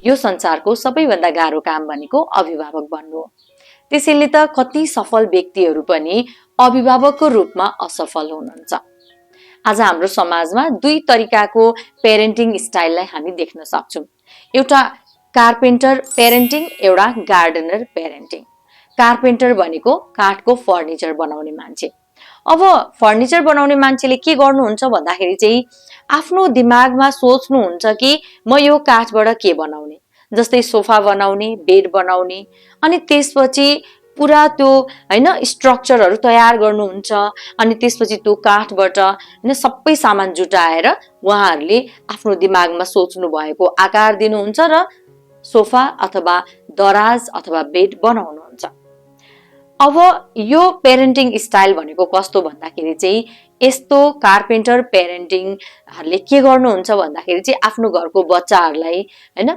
यो संसारको सबैभन्दा गाह्रो काम भनेको अभिभावक बन्नु हो। त्यसैले त कति सफल व्यक्तिहरू पनि अभिभावकको रूपमा असफल हुनुहुन्छ। आज हाम्रो समाजमा दुई तरिकाको पेरेन्टिङ स्टाइललाई हामी देख्न सक्छौं। एउटा कार्पेन्टर पेरेन्टिङ, एउटा गार्डनर पेरेन्टिङ। कार्पेन्टर भनेको काठको फर्निचर बनाउने मान्छे। अब फर्निचर बनाउने मान्छेले के गर्नुहुन्छ भन्दाखेरि चाहिँ आफ्नो दिमागमा सोच्नुहुन्छ कि म यो काठबाट के बनाउने, जस्तै सोफा बनाउने, बेड बनाउने, अनि त्यसपछि पुरा त्यो हैन स्ट्रक्चरहरू तयार गर्नुहुन्छ। अनि त्यसपछि त्यो काठबाट हैन सबै सामान जुटाएर उहाँहरूले आफ्नो दिमागमा सोच्नु भएको आकार दिनुहुन्छ र सोफा अथवा दराज अथवा बेड बनाउनुहुन्छ। अब यो पेरेन्टिङ स्टाइल भनेको कस्तो भन्दाखेरि चाहिँ यस्तो कार्पेन्टर पेरेन्टिङहरूले के गर्नुहुन्छ भन्दाखेरि चाहिँ आफ्नो घरको बच्चाहरूलाई हैन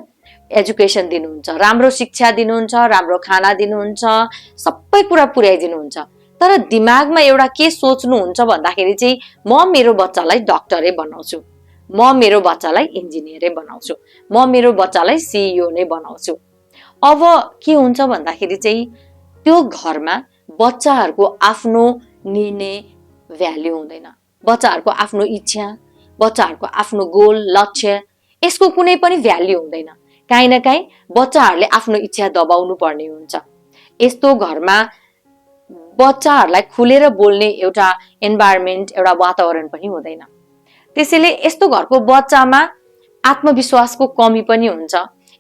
एजुकेसन दिनुहुन्छ, राम्रो शिक्षा दिनुहुन्छ, राम्रो खाना दिनुहुन्छ, सबै कुरा पुर्याइदिनुहुन्छ। तर दिमागमा एउटा के सोच्नुहुन्छ भन्दाखेरि चाहिँ म मेरो बच्चालाई डाक्टरै बनाउँछु, म मेरो बच्चालाई इन्जिनियरै बनाउँछु, म मेरो बच्चालाई सिइओ नै बनाउँछु। अब के हुन्छ भन्दाखेरि चाहिँ त्यो घरमा बच्चाहरूको आफ्नो निर्णय भ्याल्यु हुँदैन। बच्चाहरूको आफ्नो इच्छा, बच्चाहरूको आफ्नो गोल लक्ष्य, यसको कुनै पनि भ्याल्यु हुँदैन। काहीँ न काहीँ बच्चाहरूले आफ्नो इच्छा दबाउनु पर्ने हुन्छ। यस्तो घरमा बच्चाहरूलाई खुलेर बोल्ने एउटा इन्भाइरोमेन्ट, एउटा वातावरण पनि हुँदैन। त्यसैले यस्तो घरको बच्चामा आत्मविश्वासको कमी पनि हुन्छ।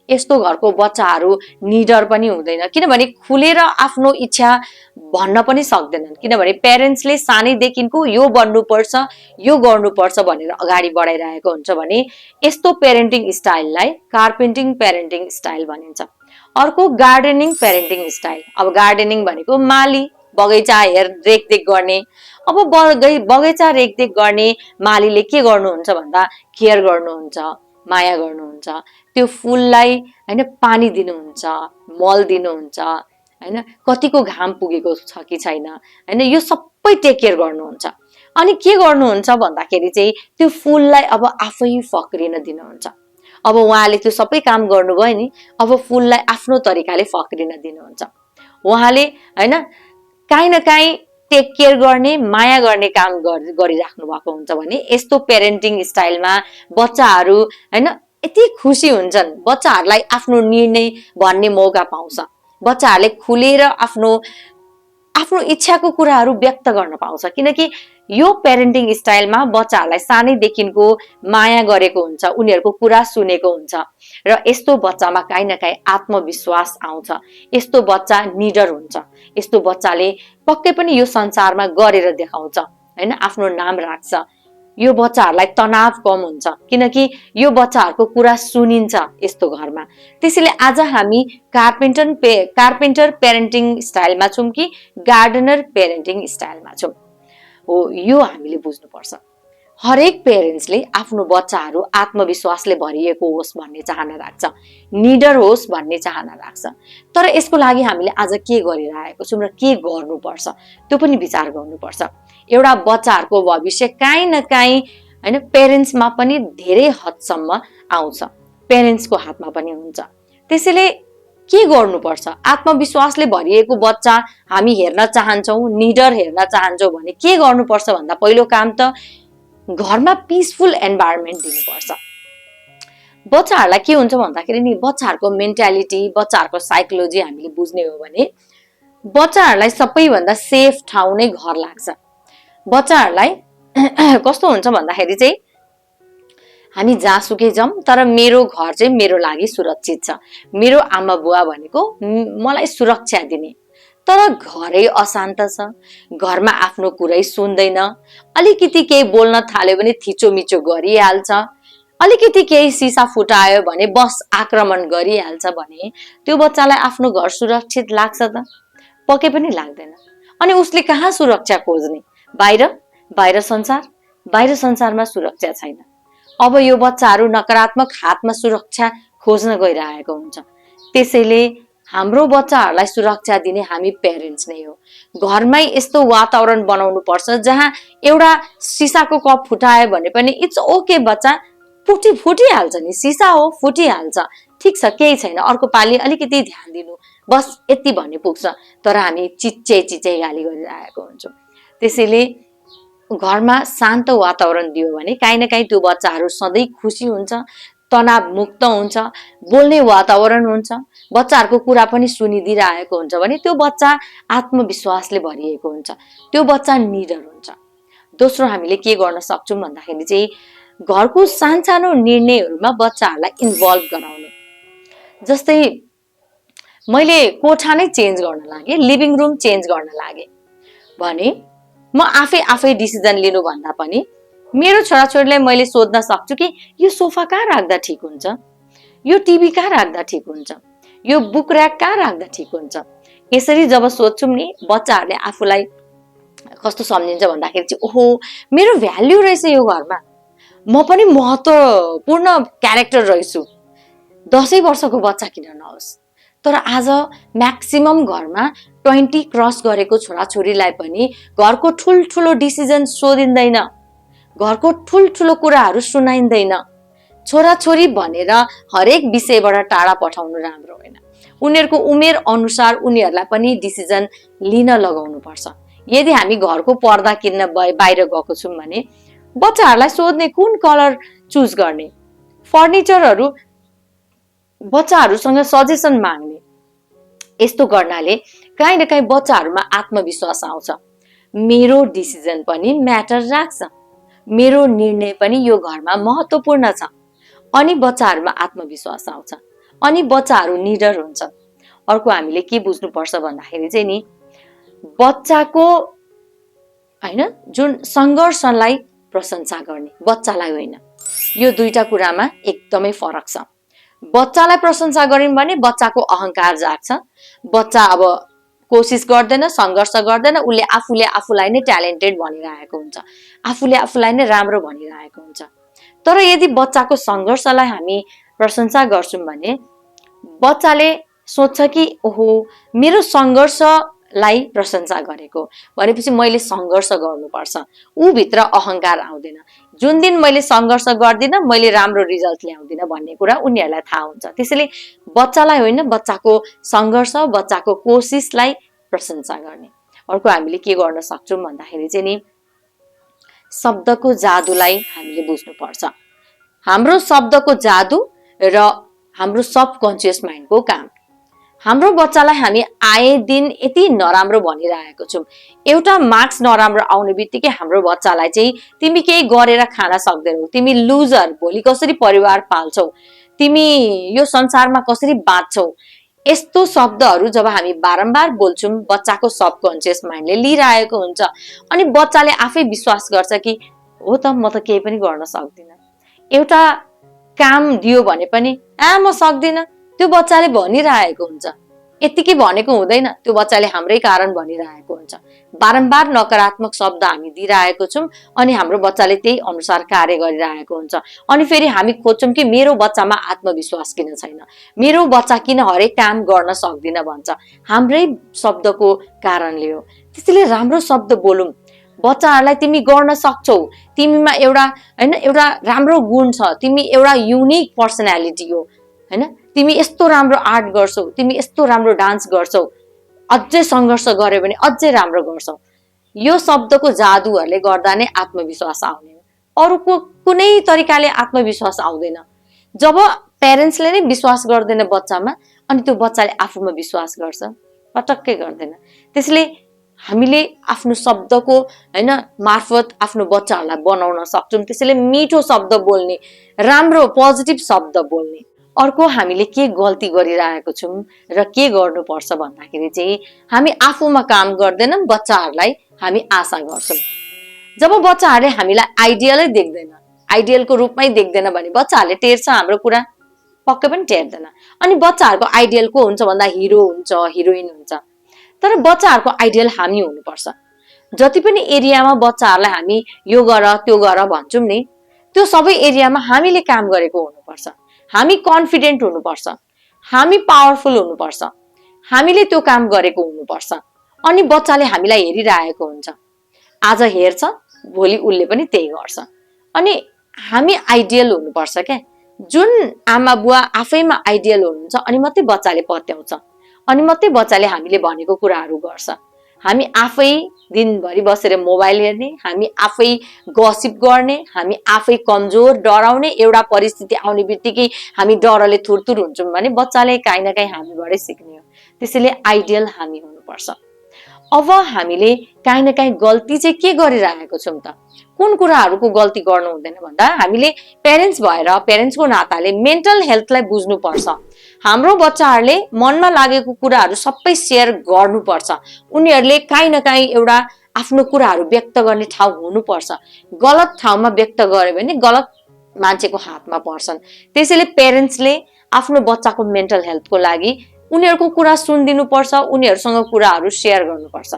यस्तो घरको बच्चाहरू निडर पनि हुँदैन, किनभने खुलेर आफ्नो इच्छा भन्न पनि सक्दैनन्। किनभने पेरेन्ट्सले सानैदेखिको यो बन्नुपर्छ, यो गर्नुपर्छ भनेर अगाडि बढाइरहेको हुन्छ भने यस्तो पेरेन्टिङ स्टाइललाई कार्पेन्टिङ पेरेन्टिङ स्टाइल भनिन्छ। अर्को गार्डनिङ पेरेन्टिङ स्टाइल। अब गार्डनिङ भनेको माली, बगैँचा रेखदेख गर्ने। अब बगैँचा रेखदेख गर्ने मालीले के गर्नुहुन्छ भन्दा केयर गर्नुहुन्छ, माया गर्नुहुन्छ, त्यो फुललाई हैन पानी दिनुहुन्छ, मल दिनुहुन्छ, हैन कतिको घाम पुगेको छ कि छैन, हैन यो सबै टेक केयर गर्नुहुन्छ। अनि के गर्नुहुन्छ भन्दाखेरि चाहिँ त्यो फुललाई अब आफै फक्रिन दिनुहुन्छ। अब उहाँले त्यो सबै काम गर्नुभयो नि, अब फुललाई आफ्नो तरिकाले फक्रिन दिनुहुन्छ। उहाँले हैन काहीँ न काहीँ टेक केयर गर्ने, माया गर्ने काम गरिराख्नु भएको हुन्छ भने यस्तो पेरेन्टिङ स्टाइलमा बच्चाहरू हैन यति खुसी हुन्छन्। बच्चाहरूलाई आफ्नो निर्णय भन्ने मौका पाउँछ। बच्चाहरूले खुलेर आफ्नो इच्छाको कुराहरू व्यक्त गर्न पाउँछ। किनकि यो पेरेन्टिङ स्टाइलमा बच्चाहरूलाई सानैदेखिको माया गरेको हुन्छ, उनीहरूको कुरा सुनेको हुन्छ र यस्तो बच्चामा काहीँ न काहीँ आत्मविश्वास आउँछ। यस्तो बच्चा निडर हुन्छ। यस्तो बच्चाले पक्कै पनि यो संसारमा गरेर देखाउँछ, हैन आफ्नो नाम राख्छ। यो बच्चाहरूलाई तनाव कम हुन्छ, किनकि यो बच्चाहरूको कुरा सुनिन्छ यस्तो घरमा। त्यसैले आज हामी कार्पेन्टर पेरेन्टिङ स्टाइलमा छौं कि गार्डनर पेरेन्टिङ स्टाइलमा छौं हो, यो हामीले बुझ्नुपर्छ। हरेक पेरेन्ट्सले आफ्नो बच्चाहरू आत्मविश्वासले भरिएको होस् भन्ने चाहना राख्छ, निडर होस् भन्ने चाहना राख्छ। तर यसको लागि हामीले आज के गरिरहेको छौं र के गर्नुपर्छ त्यो पनि विचार गर्नुपर्छ। एउटा बच्चाहरूको भविष्य काहीँ न काहीँ हैन पेरेन्ट्समा पनि धेरै हदसम्म आउँछ, पेरेन्ट्सको हातमा पनि हुन्छ। त्यसैले के गर्नुपर्छ? आत्मविश्वासले भरिएको बच्चा हामी हेर्न चाहन्छौं, निडर हेर्न चाहन्छौं भने के गर्नुपर्छ भन्दा पहिलो काम त घरमा पिसफुल एन्भाइरोमेन्ट दिनुपर्छ। बच्चाहरूलाई के हुन्छ भन्दाखेरि नि बच्चाहरूको मेन्टालिटी, बच्चाहरूको साइकोलोजी हामीले बुझ्ने हो भने बच्चाहरूलाई सबैभन्दा सेफ ठाउँ नै घर लाग्छ। बच्चाहरूलाई कस्तो हुन्छ भन्दाखेरि चाहिँ हामी जहाँसुकै जाऊँ तर मेरो घर चाहिँ मेरो लागि सुरक्षित छ, मेरो आमा बुवा भनेको मलाई सुरक्षा दिने। तर घरै अशान्त छ, घरमा आफ्नो कुरै सुन्दैन, अलिकति केही बोल्न थाल्यो भने थिचोमिचो गरिहाल्छ, अलिकति केही सिसा फुटायो भने बस आक्रमण गरिहाल्छ भने त्यो बच्चालाई आफ्नो घर सुरक्षित लाग्छ त? पक्कै पनि लाग्दैन। अनि उसले कहाँ सुरक्षा खोज्ने? बाहिर संसारमा सुरक्षा छैन। अब यो बच्चाहरू नकारात्मक हातमा सुरक्षा खोज्न गइरहेको हुन्छ। त्यसैले हाम्रो बच्चाहरूलाई सुरक्षा दिने हामी पेरेन्ट्स नै हो। घरमै यस्तो वातावरण बनाउनु पर्छ जहाँ एउटा सिसाको कप फुटायो भने पनि इट्स ओके, बच्चा फुटिहाल्छ नि, सिसा हो फुटिहाल्छ, ठिक छ केही छैन, अर्को पालि अलिकति ध्यान दिनु, बस यति भन्ने पुग्छ। तर हामी चिच्चै गाली गरिरहेको हुन्छौँ। त्यसैले घरमा शान्त वातावरण दियो भने काहीँ न काहीँ त्यो बच्चाहरू सधैँ खुसी हुन्छ, तनाव मुक्त हुन्छ, बोल्ने वातावरण हुन्छ, बच्चाहरूको कुरा पनि सुनिदिरहेको हुन्छ भने त्यो बच्चा आत्मविश्वासले भरिएको हुन्छ, त्यो बच्चा निडर हुन्छ। दोस्रो हामीले के गर्न सक्छौँ भन्दाखेरि चाहिँ घरको सानसानो निर्णयहरूमा बच्चाहरूलाई इन्भल्भ गराउने। जस्तै मैले कोठा नै चेन्ज गर्न लागे, लिभिङ रुम चेन्ज गर्न लागे भने म आफै डिसिजन लिनु भन्दा पनि मेरो छोराछोरीलाई मैले सोध्न सक्छु कि यो सोफा कहाँ राख्दा ठिक हुन्छ, यो टिभी कहाँ राख्दा ठिक हुन्छ, यो बुक र्याक कहाँ राख्दा ठिक हुन्छ। यसरी जब सोध्छौँ नि बच्चाहरूले आफूलाई कस्तो सम्झिन्छ भन्दाखेरि चाहिँ ओहो मेरो भ्याल्यु रहेछ यो घरमा, म पनि महत्त्वपूर्ण क्यारेक्टर रहेछु। 10 वर्षको बच्चा किन नहोस्, तर आज म्याक्सिमम घरमा 20 क्रस गरेको छोराछोरीलाई पनि घरको ठुल्ठुलो डिसिजन सोधिँदैन, घरको ठुल्ठुलो कुराहरू सुनाइँदैन। छोराछोरी भनेर हरेक विषयबाट टाढा पठाउनु राम्रो होइन। उनीहरूको उमेर अनुसार उनीहरूलाई पनि डिसिजन लिन लगाउनु पर्छ। यदि हामी घरको पर्दा किन्न बाहिर गएको छौँ भने बच्चाहरूलाई सोध्ने कुन कलर चुज गर्ने, फर्निचरहरू बच्चाहरूसँग सजेसन माग्ने। यस्तो गर्नाले काहीँ न काहीँ बच्चाहरूमा आत्मविश्वास आउँछ, मेरो डिसिजन पनि म्याटर राख्छ, मेरो निर्णय पनि यो घरमा महत्त्वपूर्ण छ। अनि बच्चाहरूमा आत्मविश्वास आउँछ, अनि बच्चाहरू निडर हुन्छ। अर्को हामीले के बुझ्नुपर्छ भन्दाखेरि चाहिँ नि बच्चाको हैन जुन सङ्घर्षलाई प्रशंसा गर्ने, बच्चालाई होइन। यो दुईटा कुरामा एकदमै फरक छ। बच्चालाई प्रशंसा गर्यौं भने बच्चाको अहंकार जाग्छ, बच्चा अब कोसिस गर्दैन, सङ्घर्ष गर्दैन, उसले आफूलाई नै ट्यालेन्टेड भनिरहेको हुन्छ, आफूले आफूलाई नै राम्रो भनिरहेको हुन्छ। तर यदि बच्चाको सङ्घर्षलाई हामी प्रशंसा गर्छौं भने बच्चाले सोच्छ कि ओहो मेरो सङ्घर्षलाई प्रशंसा गरेको भनेपछि मैले सङ्घर्ष गर्नुपर्छ। ऊ भित्र अहंकार आउँदैन। जुन दिन मैले सङ्घर्ष गर्दिन मैले राम्रो रिजल्ट ल्याउँदिन भन्ने कुरा उनीहरूलाई थाहा हुन्छ। त्यसैले बच्चालाई होइन, बच्चाको सङ्घर्ष, बच्चाको कोसिसलाई प्रशंसा गर्ने। अर्को हामीले के गर्न सक्छौं भन्दाखेरि चाहिँ नि शब्दको जादुलाई हामीले बुझ्नुपर्छ। हाम्रो शब्दको जादु र हाम्रो सबकन्सियस माइन्डको काम। हाम्रो बच्चालाई हामी आए दिन यति नराम्रो भनिरहेको छौं। एउटा मार्क्स नराम्रो आउने बित्तिकै हाम्रो बच्चालाई चाहिँ तिमी केही गरेर खान सक्दैनौ, तिमी लुजर, भोलि कसरी परिवार पाल्छौ, तिमी यो संसारमा कसरी बाँच्छौ, यस्तो शब्दहरू जब हामी बारम्बार बोल्छौं बच्चाको सबकन्सियस माइन्डले लिइरहेको हुन्छ। अनि बच्चाले आफै विश्वास गर्छ कि हो त म त केही पनि गर्न सक्दिन। एउटा काम दियो भने पनि म सक्दिन, त्यो बच्चाले भनिरहेको हुन्छ। यतिकै भनेको हुँदैन, त्यो बच्चाले हाम्रै कारण भनिरहेको हुन्छ। बारम्बार नकारात्मक शब्द हामी दिइरहेको छौं अनि हाम्रो बच्चाले त्यही अनुसार कार्य गरिरहेको हुन्छ। अनि फेरि हामी खोज्छौं कि मेरो बच्चामा आत्मविश्वास किन छैन, मेरो बच्चा किन हरेक काम गर्न सक्दिन भन्छ। हाम्रै शब्दको कारणले हो। त्यसैले राम्रो शब्द बोलौं। बच्चाहरूलाई तिमी गर्न सक्छौ, तिमीमा एउटा राम्रो गुण छ, तिमी एउटा युनिक पर्सनालिटी हो हैन, तिमी यस्तो राम्रो आर्ट गर्छौ, तिमी यस्तो राम्रो डान्स गर्छौ, अझै सङ्घर्ष गर्यो भने अझै राम्रो गर्छौ। यो शब्दको जादुहरूले गर्दा नै आत्मविश्वास आउने। अरूको कुनै तरिकाले आत्मविश्वास आउँदैन। जब प्यारेन्ट्सले नै विश्वास गर्दैन बच्चामा अनि त्यो बच्चाले आफूमा विश्वास गर्छ, पटक्कै गर्दैन। त्यसैले हामीले आफ्नो शब्दको मार्फत आफ्नो बच्चाहरूलाई बनाउन सक्छौं। त्यसैले मिठो शब्द बोल्ने, राम्रो पोजिटिभ शब्द बोल्ने। अर्को हामीले के गल्ती गरिरहेको छौं र के गर्नुपर्छ भन्दाखेरि चाहिँ हामी आफूमा काम गर्दैनौं, बच्चाहरूलाई हामी आशा गर्छौं। जब बच्चाहरूले हामीलाई आइडियलै देख्दैन, आइडियलको रूपमै देख्दैन भने बच्चाहरूले टेर्छ हाम्रो कुरा, पक्कै पनि टेर्दैन। अनि बच्चाहरूको आइडियल को हुन्छ भन्दा हिरो हुन्छ, हिरोइन हुन्छ। तर बच्चाहरूको आइडियल हामी हुनुपर्छ। जति पनि एरियामा बच्चाहरूलाई हामी यो गर त्यो गर भन्छौं नि, त्यो सबै एरियामा हामीले काम गरेको हुनुपर्छ। हामी कन्फिडेन्ट हुनुपर्छ, हामी पावरफुल हुनुपर्छ, हामीले त्यो काम गरेको हुनुपर्छ। अनि बच्चाले हामीलाई हेरिरहेको हुन्छ, आज हेर्छ भोलि उसले पनि त्यही गर्छ। अनि हामी आइडियल हुनुपर्छ क्या। जुन आमा बुवा आफैमा आइडियल हुनुहुन्छ अनि मात्रै बच्चाले पत्याउँछ, अनि मात्रै बच्चाले हामीले भनेको कुराहरू गर्छ। हामी आफै दिनभरि बसेर मोबाइल हेर्ने, हामी आफै गसिप गर्ने, हामी आफै कमजोर डराउने, एउटा परिस्थिति आउने बित्तिकै हामी डरले थुरथुर हुन्छौँ भने बच्चाले काहीँ न काहीँ हामीबाटै सिक्ने हो। त्यसैले आइडियल हामी हुनुपर्छ। अब हामीले काहीँ न काहीँ गल्ती चाहिँ के गरिरहेको छौँ त? कुन कुराहरूको गल्ती गर्नु हुँदैन भन्दा हामीले पेरेन्ट्स भएर पेरेन्ट्सको नाताले मेन्टल हेल्थलाई बुझ्नुपर्छ। हाम्रो बच्चाहरूले मनमा लागेको कुराहरू सबै सेयर गर्नुपर्छ। उनीहरूले काहीँ न काहीँ एउटा आफ्नो कुराहरू व्यक्त गर्ने ठाउँ हुनुपर्छ। गलत ठाउँमा व्यक्त गर्यो भने गलत मान्छेको हातमा पर्छन्। त्यसैले पेरेन्ट्सले आफ्नो बच्चाको मेन्टल हेल्थको लागि उनीहरूको कुरा सुनिदिनुपर्छ, उनीहरूसँग कुराहरू सेयर गर्नुपर्छ।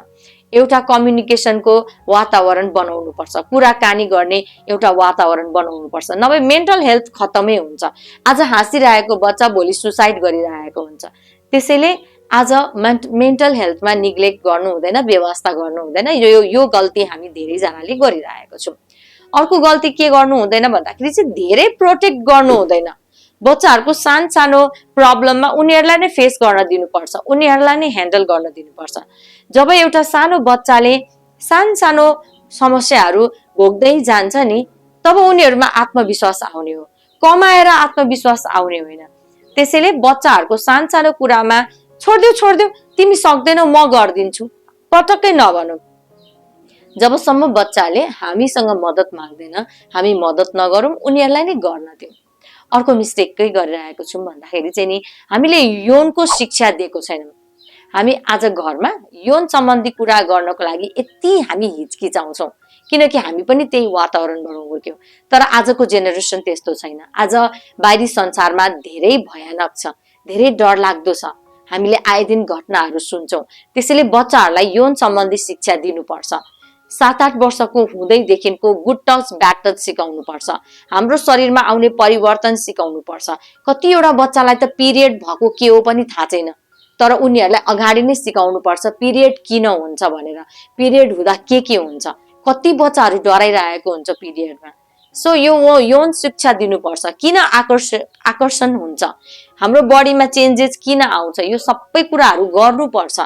एउटा कम्युनिकेसनको वातावरण बनाउनुपर्छ, कुराकानी गर्ने एउटा वातावरण बनाउनुपर्छ। नभए मेन्टल हेल्थ खतमै हुन्छ। आज हाँसिरहेको बच्चा भोलि सुसाइड गरिरहेको हुन्छ। त्यसैले आज मेन्टल हेल्थमा निग्लेक्ट गर्नु हुँदैन, व्यवस्था गर्नु हुँदैन। यो गल्ती हामी धेरैजनाले गरिरहेको छौँ। अर्को गल्ती के गर्नु हुँदैन भन्दाखेरि चाहिँ धेरै प्रोटेक्ट गर्नु हुँदैन। बच्चाहरूको सानो प्रब्लममा उनीहरूलाई नै फेस गर्न दिनुपर्छ, उनीहरूलाई नै ह्यान्डल गर्न दिनुपर्छ। जब एउटा सानो बच्चाले सानो समस्याहरू भोग्दै जान्छ नि, तब उनीहरूमा आत्मविश्वास आउने हो, कमाएर आत्मविश्वास आउने होइन। त्यसैले बच्चाहरूको सानो कुरामा छोडिदेऊ, तिमी सक्दैनौ म गरिदिन्छु, पटक्कै नभनौ। जबसम्म बच्चाले हामीसँग मद्दत माग्दैन, हामी मद्दत नगरौँ, उनीहरूलाई नै गर्न दिउँ। अर्को मिस्टेक के गरिरहेको छौँ भन्दाखेरि चाहिँ नि, हामीले यौनको शिक्षा दिएको छैनौँ। हामी आज घरमा यौन सम्बन्धी कुरा गर्नको लागि यति हामी हिचकिचाउँछौँ, किनकि हामी पनि त्यही वातावरणबाट हुर्क्यौँ। तर आजको जेनेरेसन त्यस्तो छैन। आज बाहिरी संसारमा धेरै भयानक छ, धेरै डरलाग्दो छ। हामीले आए दिन घटनाहरू सुन्छौँ। त्यसैले बच्चाहरूलाई यौन सम्बन्धी शिक्षा दिनुपर्छ। 7-8 वर्षको हुँदैदेखिको गुड टच ब्याड टच सिकाउनु पर्छ। हाम्रो शरीरमा आउने परिवर्तन सिकाउनु पर्छ। कतिवटा बच्चालाई त पिरियड भएको के हो पनि थाहा छैन, तर उनीहरूलाई अगाडि नै सिकाउनु पर्छ पिरियड किन हुन्छ भनेर, पिरियड हुँदा के हुन्छ। कति बच्चाहरू डराइरहेको हुन्छ पिरियडमा। सो यो यौन शिक्षा दिनुपर्छ। किन आकर्षण हुन्छ, हाम्रो बडीमा चेन्जेस किन आउँछ, यो सबै कुराहरू गर्नुपर्छ।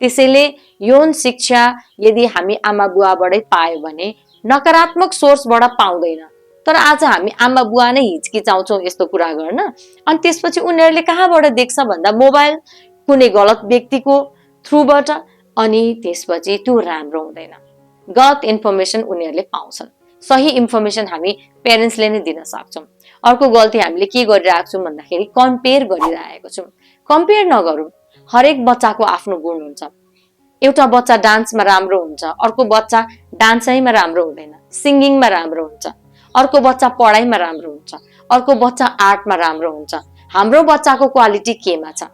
त्यसैले यौन शिक्षा यदि हामी आमा बुवाबाटै पायो भने नकारात्मक सोर्सबाट पाउँदैन। तर आज हामी आमा बुवा नै हिचकिचाउँछौँ यस्तो कुरा गर्न। अनि त्यसपछि उनीहरूले कहाँबाट देख्छ भन्दा मोबाइल, कुनै गलत व्यक्तिको थ्रुबाट, अनि त्यसपछि त्यो राम्रो हुँदैन। गलत इन्फर्मेसन उनीहरूले पाउँछन्। सही इन्फर्मेसन हामी पेरेन्ट्सले नै दिन सक्छौँ। अर्को गल्ती हामीले के गरिरहेको छौँ भन्दाखेरि कम्पेयर गरिरहेको छौँ। कम्पेयर नगरौँ। हरेक बच्चाको आफ्नो गुण हुन्छ। एउटा बच्चा डान्समा राम्रो हुन्छ, अर्को बच्चा डान्सैमा राम्रो हुँदैन, सिङ्गिङमा राम्रो हुन्छ। अर्को बच्चा पढाइमा राम्रो हुन्छ, अर्को बच्चा आर्टमा राम्रो हुन्छ। हाम्रो बच्चाको क्वालिटी केमा छ?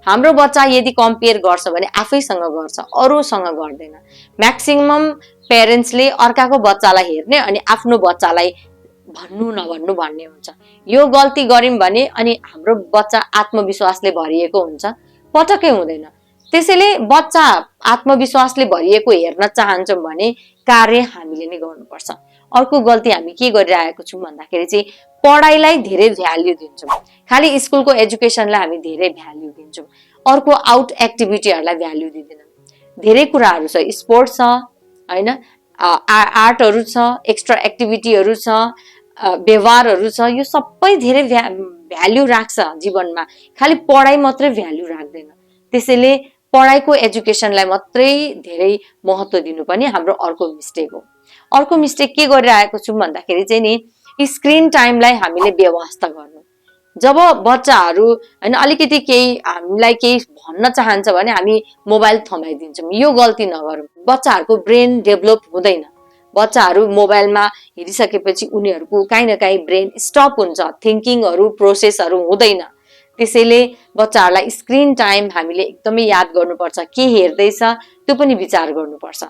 हाम्रो बच्चा यदि कम्पेयर गर्छ भने आफैसँग गर्छ, अरूसँग गर्दैन। म्याक्सिमम पेरेन्ट्सले अर्काको बच्चालाई हेर्ने अनि आफ्नो बच्चालाई भन्नु नभन्नु भन्ने हुन्छ। यो गल्ती गर्यौँ भने अनि हाम्रो बच्चा आत्मविश्वासले भरिएको हुन्छ, पटक्कै हुँदैन। त्यसैले बच्चा आत्मविश्वासले भरिएको हेर्न चाहन्छौँ भने कार्य हामीले नै गर्नुपर्छ। अर्को गल्ती हामी के गरिरहेको छौँ भन्दाखेरि चाहिँ पढाइलाई धेरै भ्याल्यु दिन्छौँ। खालि स्कुलको एजुकेसनलाई हामी धेरै भ्याल्यु दिन्छौँ, अर्को आउट एक्टिभिटीहरूलाई भ्याल्यु दिँदैनौँ। धेरै कुराहरू छ, स्पोर्ट्स छ होइन, आर्टहरू छ, एक्स्ट्रा एक्टिभिटीहरू छ, व्यवहारहरू छ। यो सबै धेरै भ्याल्यु राख्छ जीवनमा, खालि पढाइ मात्रै भ्याल्यु राख्दैन। त्यसैले पढाइको एजुकेसनलाई मात्रै धेरै महत्त्व दिनु पनि हाम्रो अर्को मिस्टेक हो। अर्को मिस्टेक के गरिरहेको छौँ भन्दाखेरि चाहिँ नि, स्क्रिन टाइमलाई हामीले व्यवस्था गर्नु। जब बच्चाहरू होइन अलिकति केही हामीलाई केही भन्न चाहन्छ भने हामी मोबाइल थमाइदिन्छौँ। यो गल्ती नगरौँ। बच्चाहरूको ब्रेन डेभलप हुँदैन। बच्चाहरू मोबाइलमा हेरिसकेपछि उनीहरूको काहीँ न काहीँ ब्रेन स्टप हुन्छ, थिङ्किङहरू प्रोसेसहरू हुँदैन। त्यसैले बच्चाहरूलाई स्क्रिन टाइम हामीले एकदमै याद गर्नुपर्छ। के हेर्दैछ त्यो पनि विचार गर्नुपर्छ।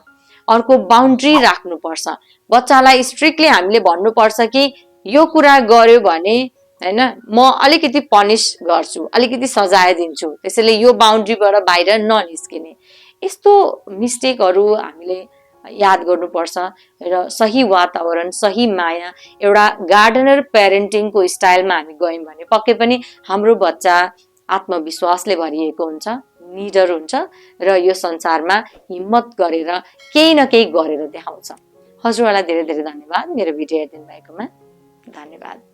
अर्को बााउन्ड्री राख्नुपर्छ। बच्चालाई स्ट्रिक्टली हामीले भन्नुपर्छ कि यो कुरा गर्यो भने होइन म अलिकति पनिस गर्छु, अलिकति सजाय दिन्छु, त्यसैले यो बााउन्ड्रीबाट बाहिर ननिस्किने। यस्तो मिस्टेकहरू हामीले याद गर्नुपर्छ र सही वातावरण, सही माया, एउटा गार्डनर प्यारेन्टिङको स्टाइलमा हामी गयौँ भने पक्कै पनि हाम्रो बच्चा आत्मविश्वासले भरिएको हुन्छ, निडर हुन्छ र यो संसारमा हिम्मत गरेर केही न केही गरेर देखाउँछ। हजुरहरूलाई धेरै धेरै धन्यवाद मेरो भिडियो हेरिदिनु भएकोमा। धन्यवाद।